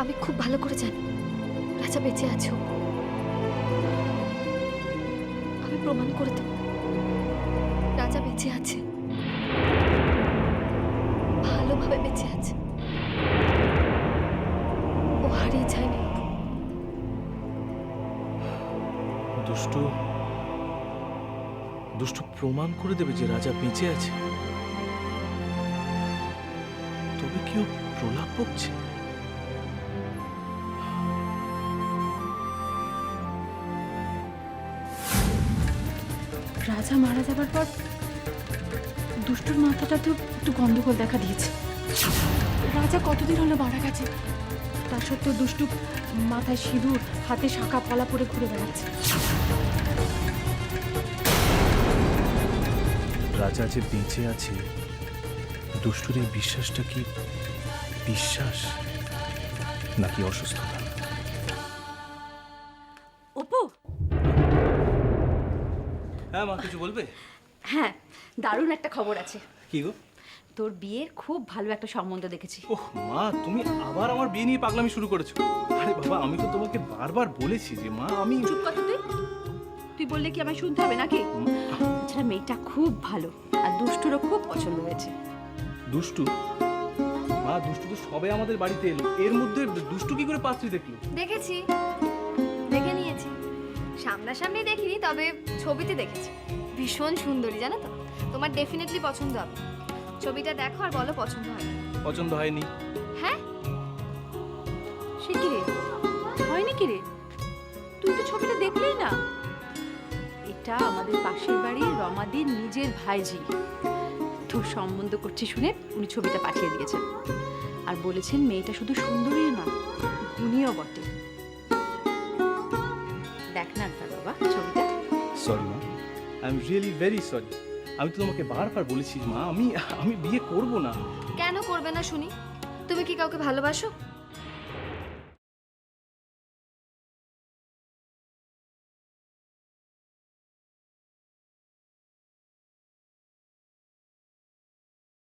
আমি খুব ভালো করে জানি রাজা বেঁচে আছো। আমি প্রমাণ করে দেব রাজা বেঁচে আছে, ভালোভাবে বেঁচে আছে। ও হারিয়ে যায়নি। দুষ্টু দুষ্টু প্রমাণ করে দেবে যে রাজা বেঁচে আছে। তবে কি ও প্রলাপ বকছে? রাজা মারা যাবার পর দুষ্টুর মাথাটা তো একটু গন্ডগোল দেখা দিয়েছে। রাজা কতদিন হলো মারা গেছে, তা সত্ত্বেও দুষ্টু মাথায় সিঁদুর, হাতে শাঁখা পলা পরে ঘুরে বেড়াচ্ছে। রাজা যে বেঁচে আছে, দুষ্টুর এই বিশ্বাসটা কি বিশ্বাস নাকি অসুস্থতা? অপু, হ্যাঁ মা, কিছু বলবে? হ্যাঁ, দারুণ একটা খবর আছে। কি গো? তোর বিয়ের খুব ভালো একটা সম্বন্ধ দেখেছি। ওহ মা, তুমি আবার আমার বিয়ে নিয়ে পাগলামি শুরু করেছো। আরে বাবা, আমি তো তোমাকে বারবার বলেছি যে মা, আমি চুপ কর তো তুই। তুই বললে কি আমায় শুনতে হবে নাকি? আচ্ছা, মেয়েটা খুব ভালো আর দুষ্টুরও খুব পছন্দ হয়েছে। দুষ্টু? মা, দুষ্টু তো সবে আমাদের বাড়িতে এলো, এর মধ্যে দুষ্টু কি করে পাত্রী দেখলো? দেখেছি, দেখে নিয়েছি। সামনাসামনি দেখিনি, তবে ছবিতে দেখেছি। ভীষণ সুন্দরী, জানো তো। তোমার ডেফিনেটলি পছন্দ হবে। ছবিটা দেখো আর বলো পছন্দ হয়। পছন্দ হয়নি? হ্যাঁ, সে কি রে, হয়নি কি রে? তুই তো ছবিটা দেখলেই না। এটা আমাদের পাশের বাড়ির রমাদির নিজের ভাইজি। তোর সম্বন্ধ করছি শুনে উনি ছবিটা পাঠিয়ে দিয়েছেন আর বলেছেন মেয়েটা শুধু সুন্দরী না, গুণীও বটে। দেখ না একবার বাবা ছবিটা। সরি মা, I am really very sorry. আমি তো তোমাকে বারবার বলেছি মা, আমি বিয়ে করব না। কেন করবে না শুনি? তুমি কি কাউকে ভালোবাসো?